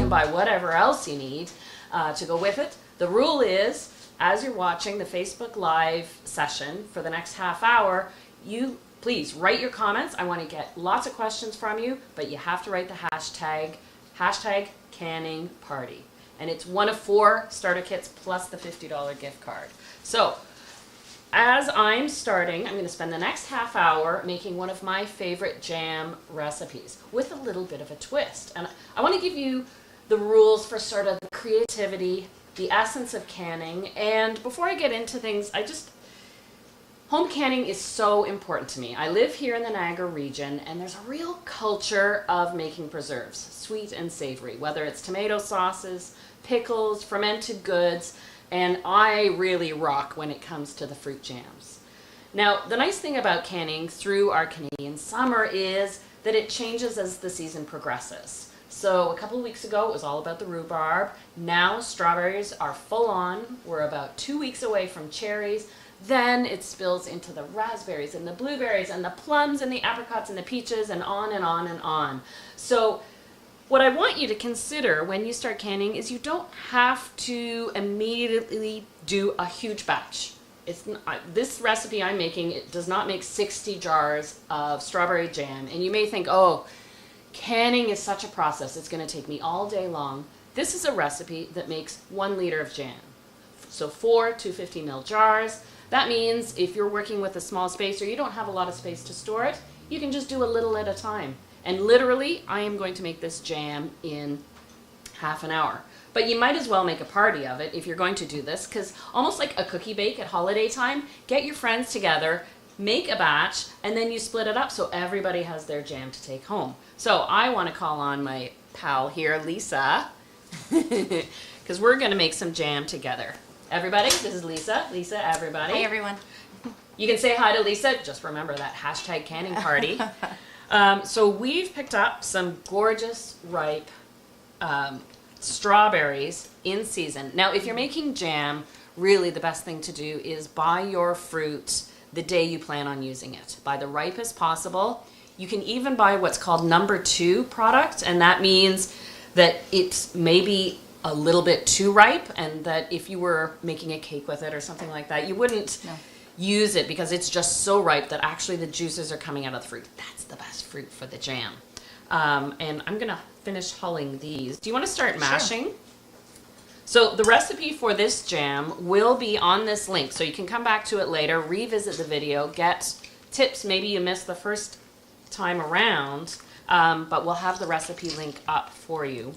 can buy whatever else you need to go with it. The rule is, as you're watching the Facebook Live session for the next half hour, you please write your comments. I want to get lots of questions from you, but you have to write the hashtag canning party. And it's one of 4 starter kits plus the $50 gift card. So as I'm starting, I'm going to spend the next half hour making one of my favorite jam recipes with a little bit of a twist. And I want to give you the rules for sort of the creativity, the essence of canning. And before I get into things, home canning is so important to me. I live here in the Niagara region, and there's a real culture of making preserves, sweet and savory, whether it's tomato sauces, pickles, fermented goods, and I really rock when it comes to the fruit jams. Now, the nice thing about canning through our Canadian summer is that it changes as the season progresses. So a couple of weeks ago, it was all about the rhubarb. Now strawberries are full on. We're about 2 weeks away from cherries. Then it spills into the raspberries and the blueberries and the plums and the apricots and the peaches and on and on and on. So what I want you to consider when you start canning is you don't have to immediately do a huge batch. This recipe I'm making, it does not make 60 jars of strawberry jam. And you may think, oh, canning is such a process. It's going to take me all day long. This is a recipe that makes 1 liter of jam. So 4 250 ml jars. That means if you're working with a small space or you don't have a lot of space to store it, you can just do a little at a time. And literally, I am going to make this jam in half an hour. But you might as well make a party of it if you're going to do this, because almost like a cookie bake at holiday time, get your friends together, make a batch, and then you split it up so everybody has their jam to take home. So I want to call on my pal here, Lisa, because we're going to make some jam together. Everybody, this is Lisa. Lisa, everybody. Hi, everyone. You can say hi to Lisa. Just remember that hashtag canning party. So we've picked up some gorgeous, ripe strawberries in season. Now, if you're making jam, really the best thing to do is buy your fruit the day you plan on using it. Buy the ripest possible. You can even buy what's called number 2 product, and that means that it's maybe a little bit too ripe, and that if you were making a cake with it or something like that, you wouldn't use it because it's just so ripe that actually the juices are coming out of the fruit. That's the best fruit for the jam. And I'm going to finish hulling these. Do you want to start mashing? Sure. So the recipe for this jam will be on this link, so you can come back to it later, revisit the video, get tips maybe you missed the first time around, but we'll have the recipe link up for you.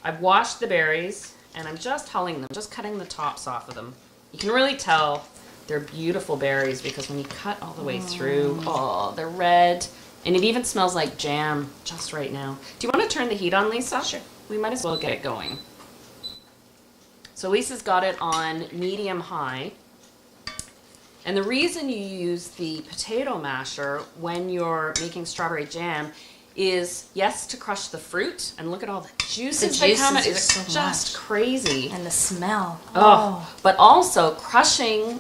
I've washed the berries, and I'm just hulling them, just cutting the tops off of them. You can really tell they're beautiful berries because when you cut all the way through, oh, they're red. And it even smells like jam just right now. Do you want to turn the heat on, Lisa? Sure. We might as well get it going. So Lisa's got it on medium-high. And the reason you use the potato masher when you're making strawberry jam is, yes, to crush the fruit, and look at all the juices that come out. It's so just crazy. And the smell. Oh. But also crushing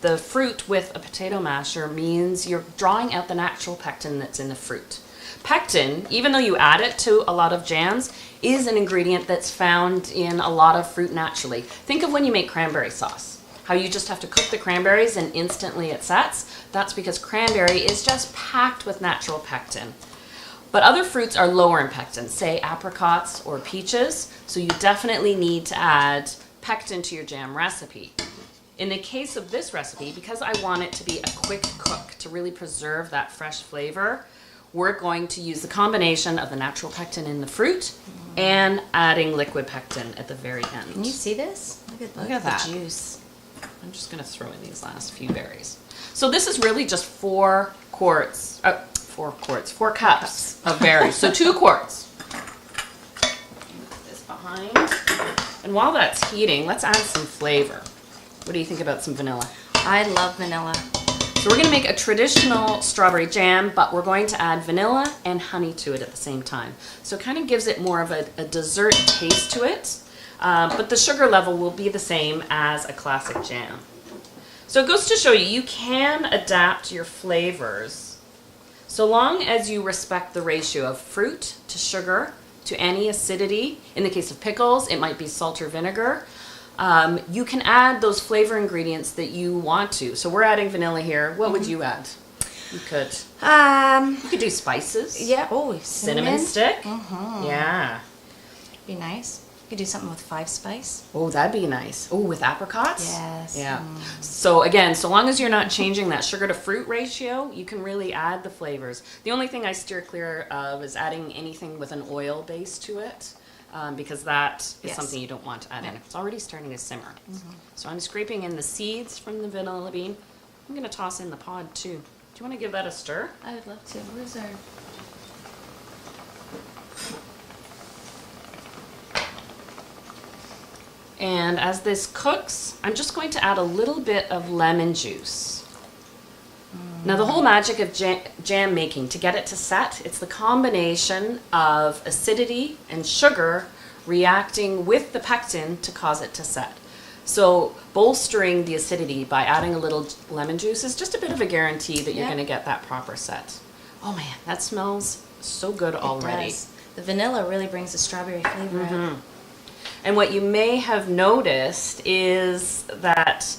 the fruit with a potato masher means you're drawing out the natural pectin that's in the fruit. Pectin, even though you add it to a lot of jams, is an ingredient that's found in a lot of fruit naturally. Think of when you make cranberry sauce. How you just have to cook the cranberries and instantly it sets. That's because cranberry is just packed with natural pectin. But other fruits are lower in pectin, say apricots or peaches, so you definitely need to add pectin to your jam recipe. In the case of this recipe, because I want it to be a quick cook to really preserve that fresh flavor, we're going to use the combination of the natural pectin in the fruit and adding liquid pectin at the very end. Can you see this? Look at that juice. I'm just going to throw in these last few berries. So this is really just 4 cups of berries. So 2 quarts. Put this behind. And while that's heating, let's add some flavor. What do you think about some vanilla? I love vanilla. So we're going to make a traditional strawberry jam, but we're going to add vanilla and honey to it at the same time. So it kind of gives it more of a dessert taste to it, but the sugar level will be the same as a classic jam. So it goes to show you can adapt your flavors so long as you respect the ratio of fruit to sugar to any acidity. In the case of pickles, it might be salt or vinegar. You can add those flavor ingredients that you want to. So we're adding vanilla here. What would you add? You could do spices. Yeah. Oh, cinnamon stick. Yeah. Be nice. You could do something with 5 spice. Oh, that'd be nice. Oh, with apricots? Yes. Yeah. So again, so long as you're not changing that sugar to fruit ratio, you can really add the flavors. The only thing I steer clear of is adding anything with an oil base to it, because that is something you don't want to add in. It's already starting to simmer. So I'm scraping in the seeds from the vanilla bean. I'm going to toss in the pod too. Do you want to give that a stir? I would love to. Where's our... And as this cooks, I'm just going to add a little bit of lemon juice. Now the whole magic of jam making, to get it to set, it's the combination of acidity and sugar reacting with the pectin to cause it to set. So bolstering the acidity by adding a little lemon juice is just a bit of a guarantee that you're going to get that proper set. Oh man, that smells so good already. It does. The vanilla really brings the strawberry flavor out. And what you may have noticed is that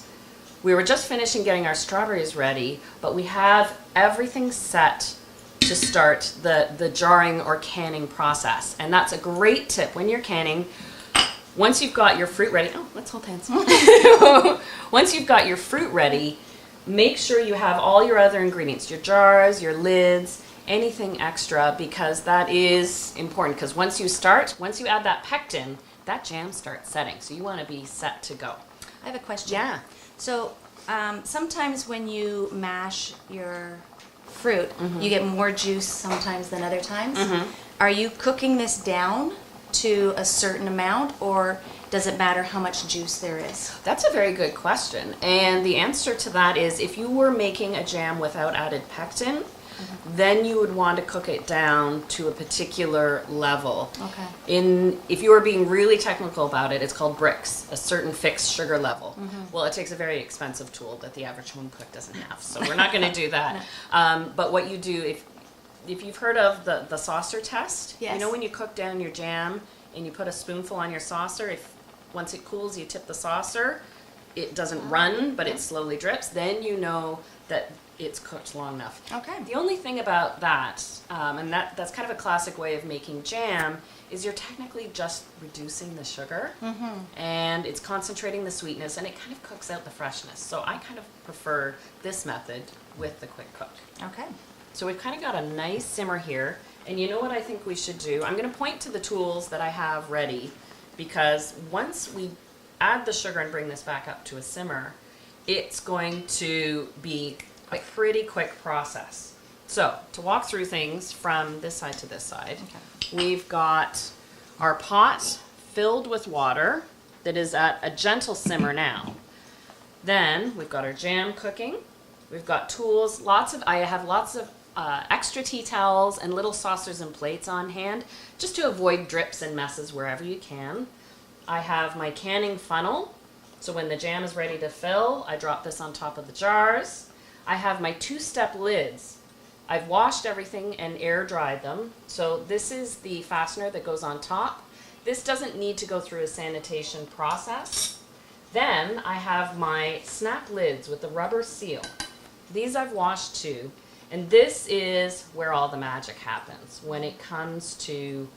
we were just finishing getting our strawberries ready, but we have everything set to start the jarring or canning process. And that's a great tip when you're canning. Once you've got your fruit ready, let's hold hands. Once you've got your fruit ready, make sure you have all your other ingredients, your jars, your lids, anything extra, because that is important. Because once you add that pectin, that jam starts setting. So you want to be set to go. I have a question. Yeah. So sometimes when you mash your fruit, you get more juice sometimes than other times. Are you cooking this down to a certain amount, or does it matter how much juice there is? That's a very good question. And the answer to that is, if you were making a jam without added pectin, then you would want to cook it down to a particular level. Okay. If you were being really technical about it, it's called bricks, a certain fixed sugar level. Well, it takes a very expensive tool that the average home cook doesn't have, so we're not going to do that. But what you do, if you've heard of the saucer test, you know when you cook down your jam and you put a spoonful on your saucer, once it cools, you tip the saucer, it doesn't run, but it slowly drips, then you know that it's cooked long enough. Okay. The only thing about that, and that's kind of a classic way of making jam, is you're technically just reducing the sugar, and it's concentrating the sweetness, and it kind of cooks out the freshness. So I kind of prefer this method with the quick cook. Okay. So we've kind of got a nice simmer here, and you know what I think we should do? I'm going to point to the tools that I have ready, because once we add the sugar and bring this back up to a simmer, it's going to be a pretty quick process. So to walk through things from this side to this side, we've got our pot filled with water that is at a gentle simmer now. Then we've got our jam cooking. We've got tools, I have lots of extra tea towels and little saucers and plates on hand, just to avoid drips and messes wherever you can. I have my canning funnel, so when the jam is ready to fill, I drop this on top of the jars. I have my 2-step lids. I've washed everything and air dried them. So this is the fastener that goes on top. This doesn't need to go through a sanitation process. Then I have my snap lids with the rubber seal. These I've washed too. And this is where all the magic happens when it comes to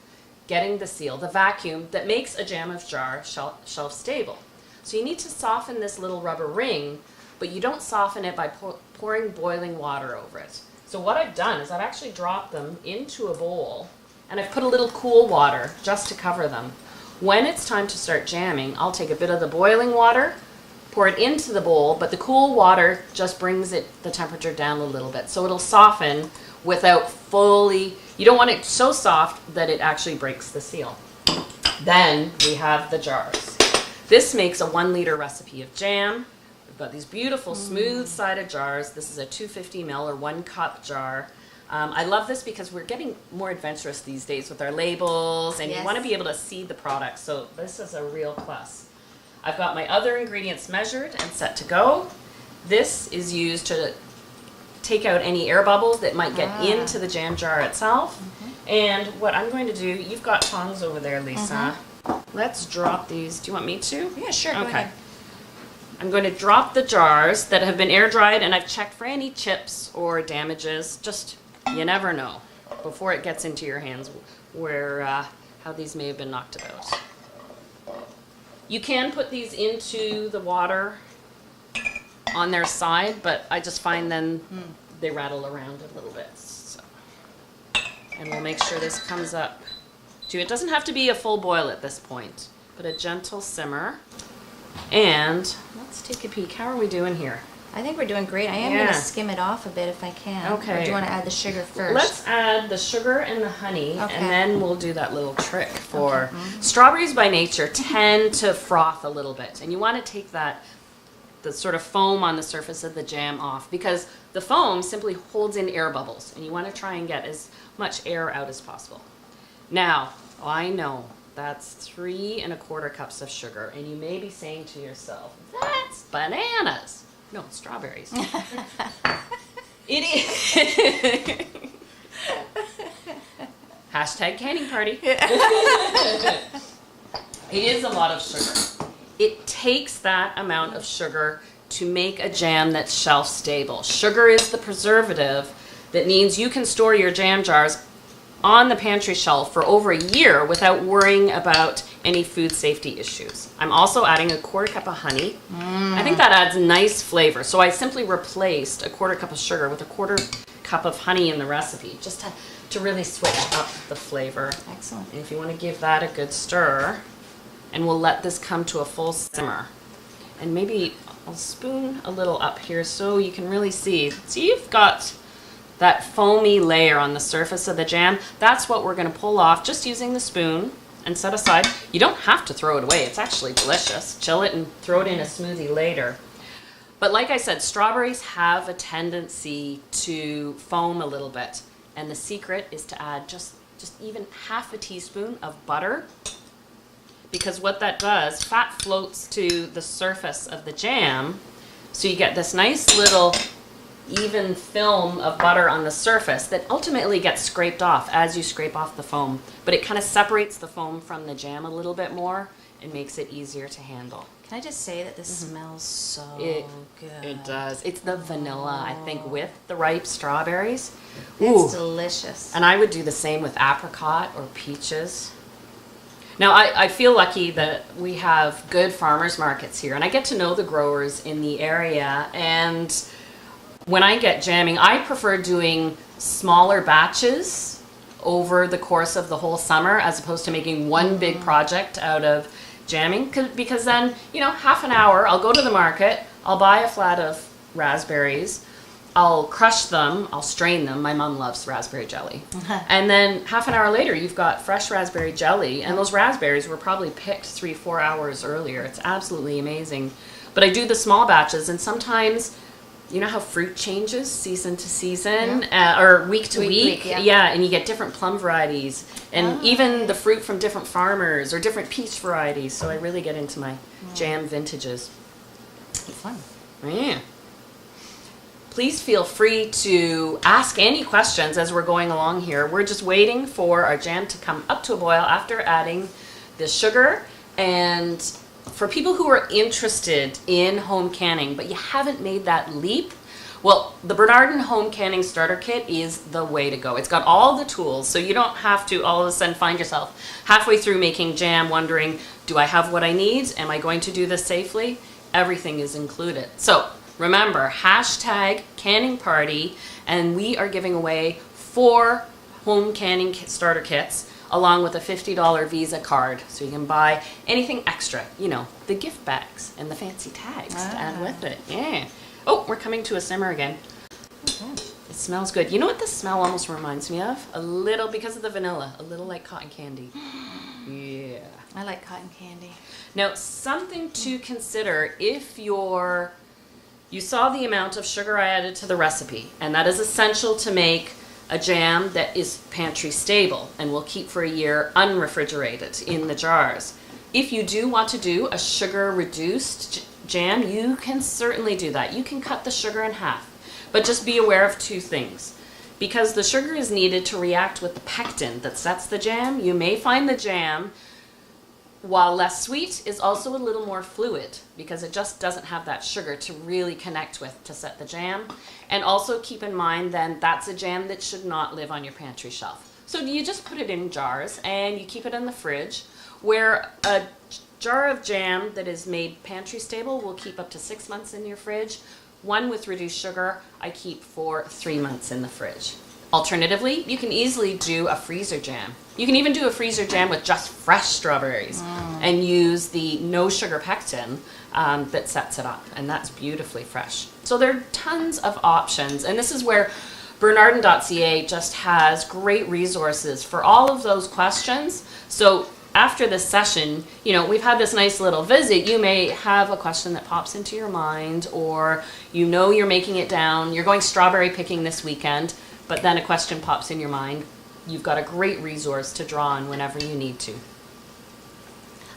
getting the seal, the vacuum that makes a jam of jar shelf stable. So you need to soften this little rubber ring, but you don't soften it by pouring boiling water over it. So what I've done is I've actually dropped them into a bowl, and I've put a little cool water just to cover them. When it's time to start jamming, I'll take a bit of the boiling water, pour it into the bowl, but the cool water just brings the temperature down a little bit. So it'll soften without you don't want it so soft that it actually breaks the seal. Then we have the jars. This makes a 1 liter recipe of jam. We've got these beautiful smooth-sided jars. This is a 250 ml or 1 cup jar. I love this because we're getting more adventurous these days with our labels, and you want to be able to see the product, so this is a real plus. I've got my other ingredients measured and set to go. This is used to take out any air bubbles that might get into the jam jar itself. And what I'm going to do, you've got tongs over there, Lisa. Let's drop these. Do you want me to? Yeah, sure. Go Okay. ahead. I'm going to drop the jars that have been air dried, and I've checked for any chips or damages. Just, you never know before it gets into your hands where how these may have been knocked about. You can put these into the water on their side, but I just find then they rattle around a little bit. So. And we'll make sure this comes up to, it doesn't have to be a full boil at this point, but a gentle simmer. And let's take a peek. How are we doing here? I think we're doing great. I am going to skim it off a bit if I can. Okay. Or do you want to add the sugar first? Let's add the sugar and the honey, Okay. and then we'll do that little trick for strawberries by nature tend to froth a little bit, and you want to take the sort of foam on the surface of the jam off, because the foam simply holds in air bubbles, and you want to try and get as much air out as possible. Now, I know that's 3 1/4 cups of sugar, and you may be saying to yourself, that's bananas. No, it's strawberries. It is. Hashtag canning party. It is a lot of sugar. It takes that amount of sugar to make a jam that's shelf stable. Sugar is the preservative that means you can store your jam jars on the pantry shelf for over a year without worrying about any food safety issues. I'm also adding a 1/4 cup of honey. I think that adds nice flavor. So I simply replaced a 1/4 cup of sugar with a 1/4 cup of honey in the recipe, just to really switch up the flavor. Excellent. And if you want to give that a good stir, and we'll let this come to a full simmer. And maybe I'll spoon a little up here so you can really see. See, you've got that foamy layer on the surface of the jam. That's what we're going to pull off just using the spoon and set aside. You don't have to throw it away. It's actually delicious. Chill it and throw it in a smoothie later. But like I said, strawberries have a tendency to foam a little bit. And the secret is to add just even half a teaspoon of butter. Because what that does, fat floats to the surface of the jam. So you get this nice little even film of butter on the surface that ultimately gets scraped off as you scrape off the foam. But it kind of separates the foam from the jam a little bit more and makes it easier to handle. Can I just say that this smells so good? It does. It's the vanilla, I think, with the ripe strawberries. It's delicious. And I would do the same with apricot or peaches. Now, I feel lucky that we have good farmers markets here, and I get to know the growers in the area. And when I get jamming, I prefer doing smaller batches over the course of the whole summer as opposed to making one big project out of jamming, because then, half an hour, I'll go to the market, I'll buy a flat of raspberries, I'll crush them, I'll strain them. My mom loves raspberry jelly. And then half an hour later, you've got fresh raspberry jelly, and those raspberries were probably picked 3-4 hours earlier. It's absolutely amazing. But I do the small batches, and sometimes, you know how fruit changes season to season, or week to week? Yeah, and you get different plum varieties, and even the fruit from different farmers, or different peach varieties. So I really get into my jam vintages. Fun. Yeah. Please feel free to ask any questions as we're going along here. We're just waiting for our jam to come up to a boil after adding the sugar. And for people who are interested in home canning, but you haven't made that leap, well, the Bernardin Home Canning Starter Kit is the way to go. It's got all the tools, so you don't have to all of a sudden find yourself halfway through making jam wondering, do I have what I need? Am I going to do this safely? Everything is included. So remember, hashtag canning party, and we are giving away 4 home canning starter kits along with a $50 Visa card. So you can buy anything extra, the gift bags and the fancy tags to add with it. Yeah. Oh, we're coming to a simmer again. Okay. It smells good. You know what the smell almost reminds me of? A little, because of the vanilla, a little like cotton candy. Yeah. I like cotton candy. Now, something to consider if you saw the amount of sugar I added to the recipe, and that is essential to make a jam that is pantry stable and will keep for a year unrefrigerated in the jars. If you do want to do a sugar reduced jam, you can certainly do that. You can cut the sugar in half, but just be aware of 2 things. because the sugar is needed to react with the pectin that sets the jam. You may find the jam, while less sweet, is also a little more fluid because it just doesn't have that sugar to really connect with to set the jam. And also keep in mind then that's a jam that should not live on your pantry shelf. So you just put it in jars and you keep it in the fridge, where a jar of jam that is made pantry stable will keep up to 6 months in your fridge. One with reduced sugar I keep for 3 months in the fridge. Alternatively, you can easily do a freezer jam. You can even do a freezer jam with just fresh strawberries and use the no sugar pectin that sets it up, and that's beautifully fresh. So there are tons of options, and this is where Bernardin.ca just has great resources for all of those questions. So after this session, you know, we've had this nice little visit. You may have a question that pops into your mind, or you know you're making it down. You're going strawberry picking this weekend, but then a question pops in your mind. You've got a great resource to draw on whenever you need to.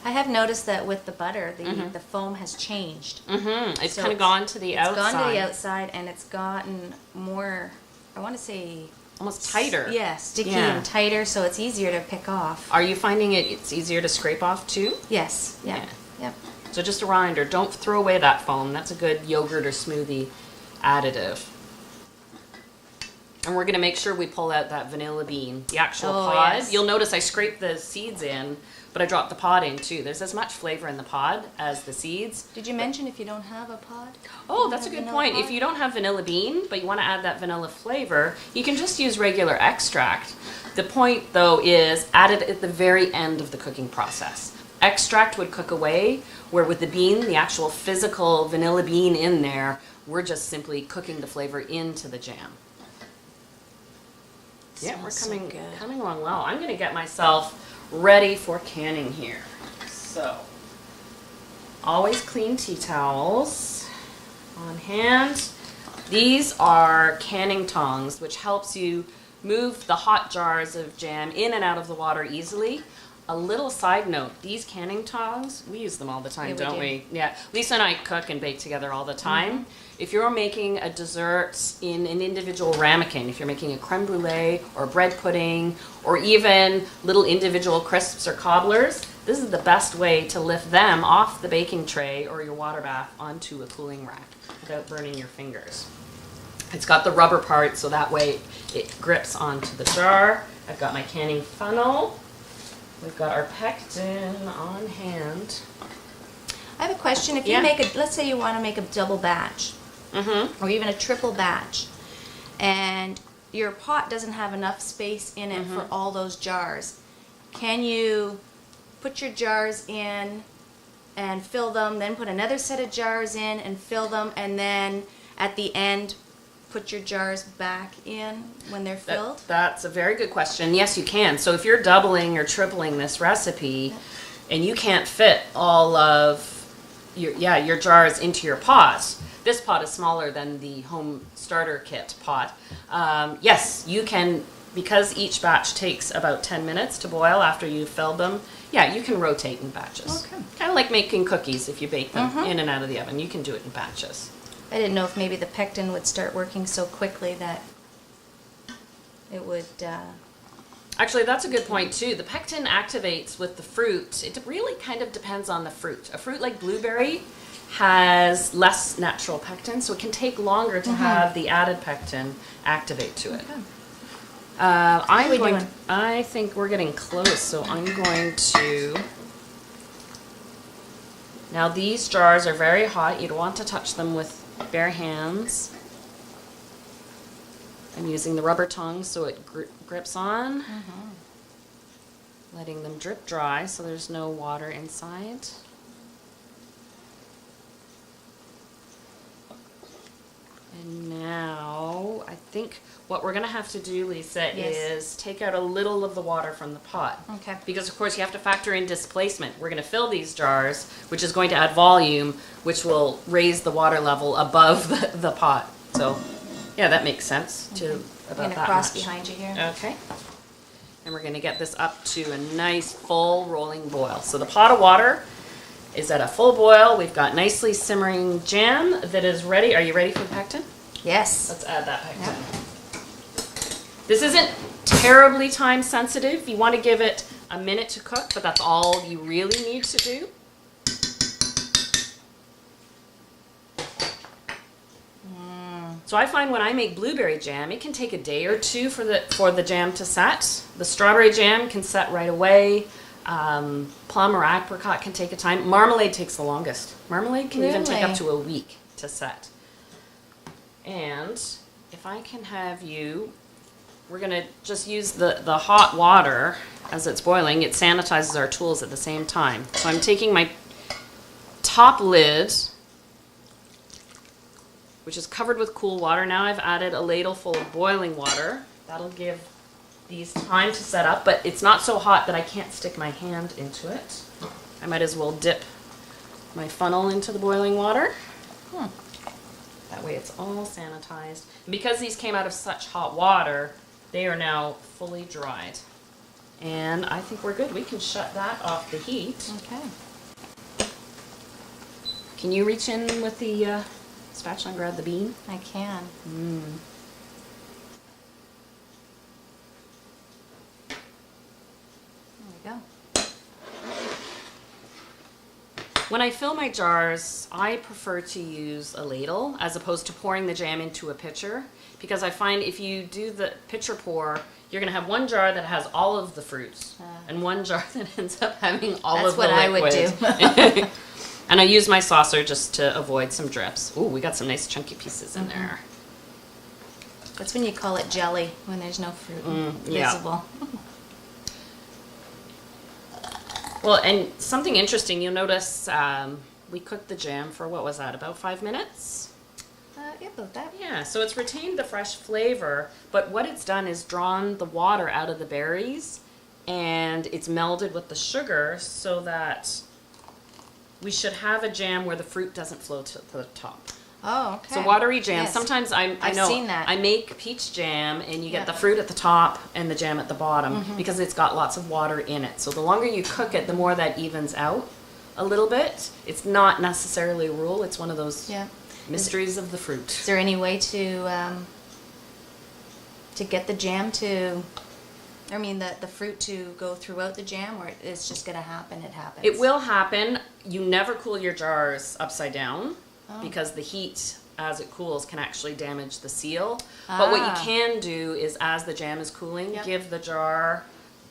I have noticed that with the butter, the foam has changed. It's kind of gone to the outside. It's gone to the outside, and it's gotten more, I want to say... almost tighter. Yeah, sticky and tighter, so it's easier to pick off. Are you finding it's easier to scrape off too? Yes. Yeah. Yep. So just a reminder, don't throw away that foam. That's a good yogurt or smoothie additive. And we're going to make sure we pull out that vanilla bean, the actual pod. Yes. You'll notice I scraped the seeds in, but I dropped the pod in too. There's as much flavor in the pod as the seeds. Did you mention if you don't have a pod? Oh, that's a good point. Pod? If you don't have vanilla bean, but you want to add that vanilla flavor, you can just use regular extract. The point, though, is add it at the very end of the cooking process. Extract would cook away, where with the bean, the actual physical vanilla bean in there, we're just simply cooking the flavor into the jam. Yeah, we're coming along well. I'm going to get myself ready for canning here. So, always clean tea towels on hand. These are canning tongs, which helps you move the hot jars of jam in and out of the water easily. A little side note, these canning tongs, we use them all the time, don't we? Yeah, Lisa and I cook and bake together all the time. If you're making a dessert in an individual ramekin, if you're making a creme brulee or bread pudding, or even little individual crisps or cobblers, this is the best way to lift them off the baking tray or your water bath onto a cooling rack without burning your fingers. It's got the rubber part, so that way it grips onto the jar. I've got my canning funnel. We've got our pectin on hand. I have a question. If you make let's say you want to make a double batch, or even a triple batch, and your pot doesn't have enough space in it for all those jars, can you put your jars in and fill them, then put another set of jars in and fill them, and then at the end put your jars back in when they're filled? That's a very good question. Yes, you can. So if you're doubling or tripling this recipe and you can't fit all of your jars into your pot, this pot is smaller than the home starter kit pot. Yes, you can, because each batch takes about 10 minutes to boil after you've filled them. Yeah, you can rotate in batches. Okay. Kind of like making cookies if you bake them in and out of the oven. You can do it in batches. I didn't know if maybe the pectin would start working so quickly that it would... Actually, that's a good point too. The pectin activates with the fruit. It really kind of depends on the fruit. A fruit like blueberry has less natural pectin, so it can take longer to have the added pectin activate to it. Okay. I think we're getting close, so I'm going to... Now these jars are very hot. You'd want to touch them with bare hands. I'm using the rubber tongs so it grips on. Letting them drip dry so there's no water inside. And now I think what we're going to have to do, Lisa, is take out a little of the water from the pot. Okay. Because, of course, you have to factor in displacement. We're going to fill these jars, which is going to add volume, which will raise the water level above the pot. So, yeah, that makes sense to about that much. I'm going to cross behind you here. Okay. And we're going to get this up to a nice full rolling boil. So the pot of water is at a full boil. We've got nicely simmering jam that is ready. Are you ready for the pectin? Yes. Let's add that pectin. This isn't terribly time sensitive. You want to give it a minute to cook, but that's all you really need to do. So I find when I make blueberry jam, it can take a day or two for the jam to set. The strawberry jam can set right away. Plum or apricot can take a time. Marmalade takes the longest. Marmalade can even take up to a week to set. And if I can have you, we're going to just use the hot water as it's boiling. It sanitizes our tools at the same time. So I'm taking my top lid, which is covered with cool water. Now I've added a ladle full of boiling water. That'll give these time to set up, but it's not so hot that I can't stick my hand into it. I might as well dip my funnel into the boiling water. That way it's all sanitized. And because these came out of such hot water, they are now fully dried. And I think we're good. We can shut that off the heat. Okay. Can you reach in with the spatula and grab the bean? I can. There we go. When I fill my jars, I prefer to use a ladle as opposed to pouring the jam into a pitcher, because I find if you do the pitcher pour, you're going to have one jar that has all of the fruits and one jar that ends up having all of the liquid. That's what I would do. And I use my saucer just to avoid some drips. Ooh, we got some nice chunky pieces in there. That's when you call it jelly, when there's no fruit visible. Well, and something interesting, you'll notice we cooked the jam for, what was that, about 5 minutes? Yeah, about that. Yeah, so it's retained the fresh flavor, but what it's done is drawn the water out of the berries, and it's melded with the sugar so that we should have a jam where the fruit doesn't flow to the top. Oh, okay. So watery jam. Yes. Sometimes I've seen that. I make peach jam, and you get the fruit at the top and the jam at the bottom because it's got lots of water in it. So the longer you cook it, the more that evens out a little bit. It's not necessarily a rule. It's one of those mysteries of the fruit. Is there any way to get the jam to, I mean, the fruit to go throughout the jam, or it's just going to happen? It happens. It will happen. You never cool your jars upside down because the heat as it cools can actually damage the seal. But what you can do is, as the jam is cooling, give the jar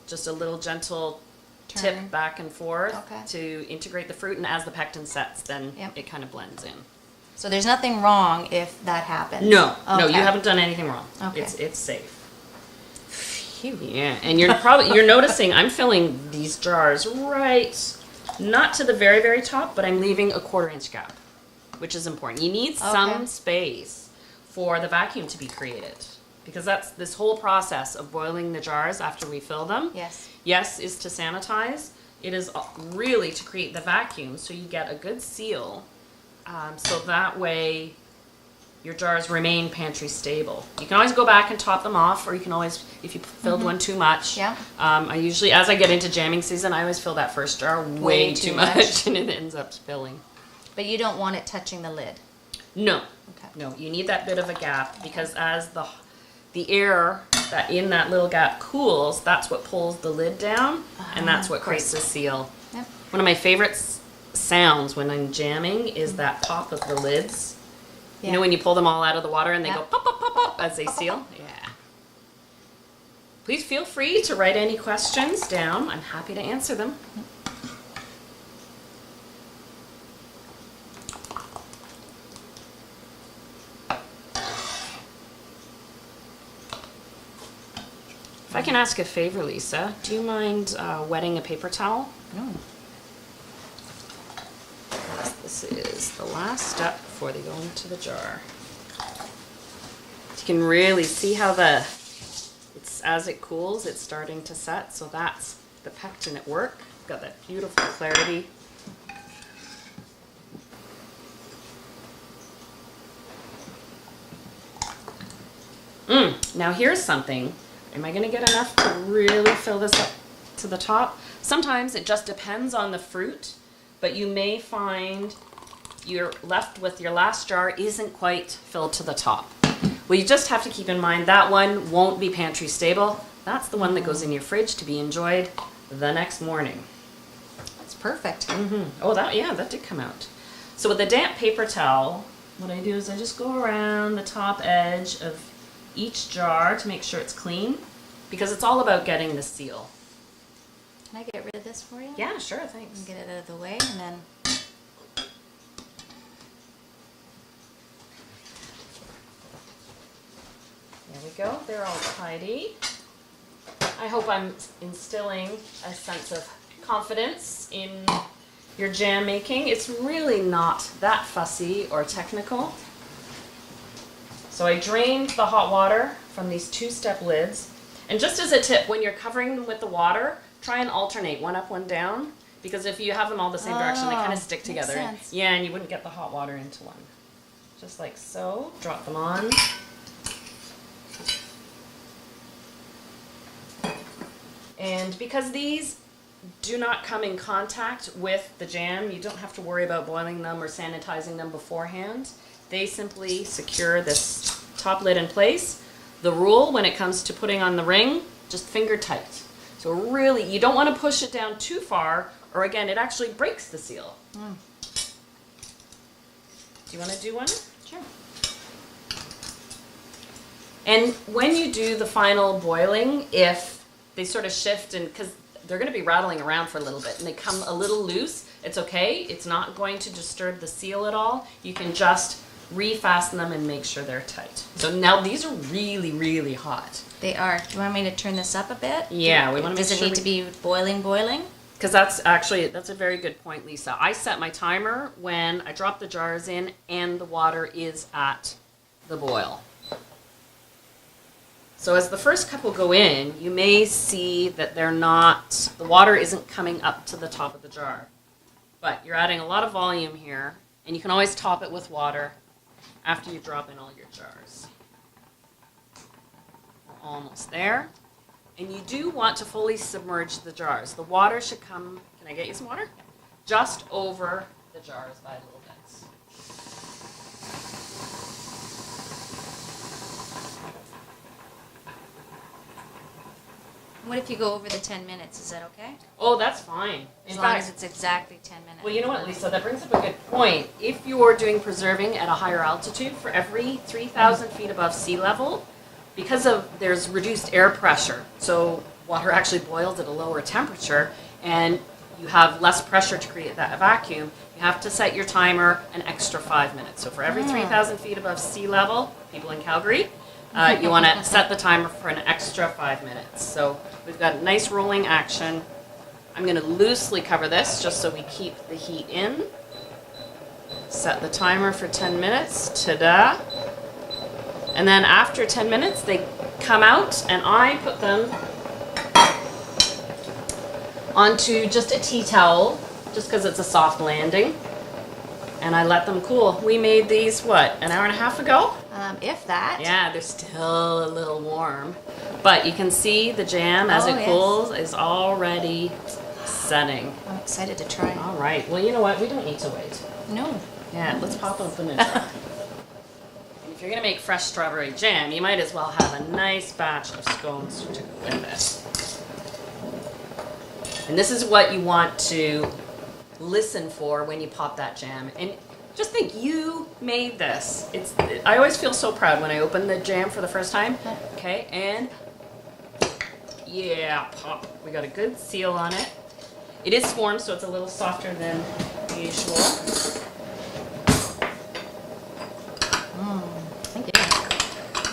just a little gentle tip back and forth to integrate the fruit, and as the pectin sets, then it kind of blends in. So there's nothing wrong if that happens? No, no, you haven't done anything wrong. Okay. It's safe. Phew. Yeah, and you're noticing I'm filling these jars right, not to the very, very top, but I'm leaving a 1/4 inch gap, which is important. You need some space for the vacuum to be created, because that's this whole process of boiling the jars after we fill them. Yes, is to sanitize. It is really to create the vacuum so you get a good seal. So that way your jars remain pantry stable. You can always go back and top them off, or you can always, if you filled one too much. I usually, as I get into jamming season, I always fill that first jar way too much and it ends up spilling. But you don't want it touching the lid? No. No, you need that bit of a gap, because as the air that in that little gap cools, that's what pulls the lid down, and that's what creates the seal. One of my favorite sounds when I'm jamming is that pop of the lids. You know, when you pull them all out of the water and they go pop, pop, pop, pop as they seal? Yeah. Please feel free to write any questions down. I'm happy to answer them. If I can ask a favor, Lisa, do you mind wetting a paper towel? No. This is the last step before they go into the jar. You can really see how it's as it cools, it's starting to set. So that's the pectin at work. Got that beautiful clarity. Now here's something. Am I going to get enough to really fill this up to the top? Sometimes it just depends on the fruit, but you may find you're left with your last jar isn't quite filled to the top. Well, you just have to keep in mind that one won't be pantry stable. That's the one that goes in your fridge to be enjoyed the next morning. That's perfect. Oh, that did come out. So with a damp paper towel, what I do is I just go around the top edge of each jar to make sure it's clean, because it's all about getting the seal. Can I get rid of this for you? Yeah, sure, thanks. And get it out of the way, and then... There we go. They're all tidy. I hope I'm instilling a sense of confidence in your jam making. It's really not that fussy or technical. So I drained the hot water from these 2-step lids. And just as a tip, when you're covering them with the water, try and alternate, one up, one down. Because if you have them all the same direction, they kind of stick together. Makes sense. Yeah, and you wouldn't get the hot water into one. Just like so. Drop them on. And because these do not come in contact with the jam, you don't have to worry about boiling them or sanitizing them beforehand. They simply secure this top lid in place. The rule when it comes to putting on the ring, just finger tight. So really, you don't want to push it down too far, or again, it actually breaks the seal. Do you want to do one? Sure. And when you do the final boiling, if they sort of shift, and because they're going to be rattling around for a little bit and they come a little loose, it's okay. It's not going to disturb the seal at all. You can just refasten them and make sure they're tight. So now these are really, really hot. They are. Do you want me to turn this up a bit? Yeah, we want to make sure. Does it need to be boiling? Because that's a very good point, Lisa. I set my timer when I drop the jars in and the water is at the boil. So as the first couple go in, you may see that the water isn't coming up to the top of the jar. But you're adding a lot of volume here, and you can always top it with water after you drop in all your jars. We're almost there. And you do want to fully submerge the jars. The water should come, can I get you some water? Just over the jars by little bits. What if you go over the 10 minutes? Is that okay? Oh, that's fine. As long as it's exactly 10 minutes. Well, you know what, Lisa, that brings up a good point. If you're doing preserving at a higher altitude, for every 3,000 feet above sea level, because there's reduced air pressure, so water actually boils at a lower temperature, and you have less pressure to create that vacuum, you have to set your timer an extra 5 minutes. So for every 3,000 feet above sea level, people in Calgary, you want to set the timer for an extra 5 minutes. So we've got nice rolling action. I'm going to loosely cover this just so we keep the heat in. Set the timer for 10 minutes. Ta-da! And then after 10 minutes, they come out, and I put them onto just a tea towel, just because it's a soft landing. And I let them cool. We made these, an hour and a half ago? If that. Yeah, they're still a little warm. But you can see the jam as it cools is already setting. I'm excited to try. All right. Well, you know what? We don't need to wait. No. Yeah, let's pop open and try. If you're going to make fresh strawberry jam, you might as well have a nice batch of scones to go with it. And this is what you want to listen for when you pop that jam. And just think, you made this. I always feel so proud when I open the jam for the first time. Okay, and yeah, pop. We got a good seal on it. It is formed, so it's a little softer than usual. Thank you.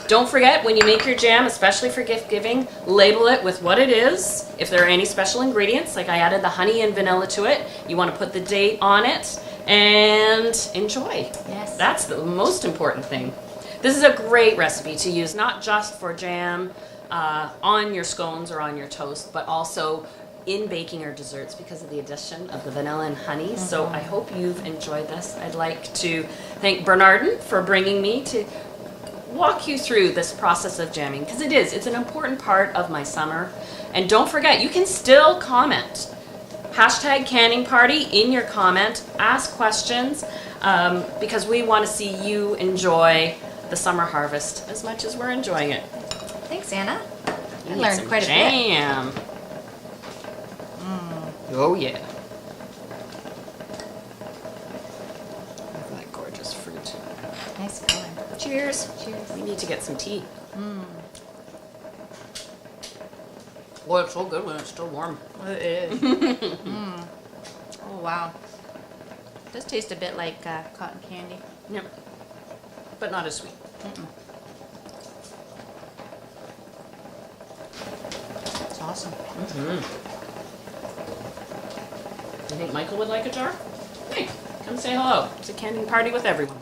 Don't forget, when you make your jam, especially for gift giving, label it with what it is. If there are any special ingredients, like I added the honey and vanilla to it, you want to put the date on it and enjoy. Yes. That's the most important thing. This is a great recipe to use, not just for jam on your scones or on your toast, but also in baking or desserts because of the addition of the vanilla and honey. So I hope you've enjoyed this. I'd like to thank Bernardin for bringing me to walk you through this process of jamming, because it's an important part of my summer. And don't forget, you can still comment. Hashtag canning party in your comment. Ask questions because we want to see you enjoy the summer harvest as much as we're enjoying it. Thanks, Anna. You I need learned some quite a bit. jam. Oh yeah. Look at that gorgeous fruit. Nice color. Cheers. Cheers. We need to get some tea. Boy, it's so good when it's still warm. It is. Oh, wow. It does taste a bit like cotton candy. Yep. But not as sweet. It's awesome. You think Michael would like a jar? Hey, come say hello. It's a canning party with everyone.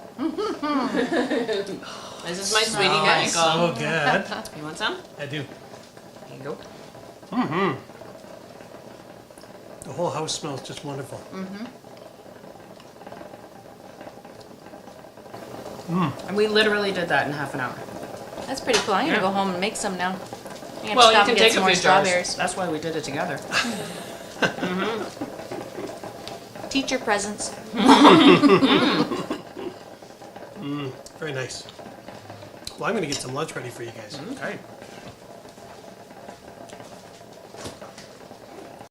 This is my sweetie Smells Michael. so good. You want some? I do. There you go. The whole house smells just wonderful. And we literally did that in half an hour. That's pretty cool. I'm going to Yeah. go home and make some now. I'm gonna Well, you stop can and get take some a more few jars. strawberries. That's why we did it together. Teacher presents. Very nice. Well, I'm going to get some lunch ready for you guys. Okay.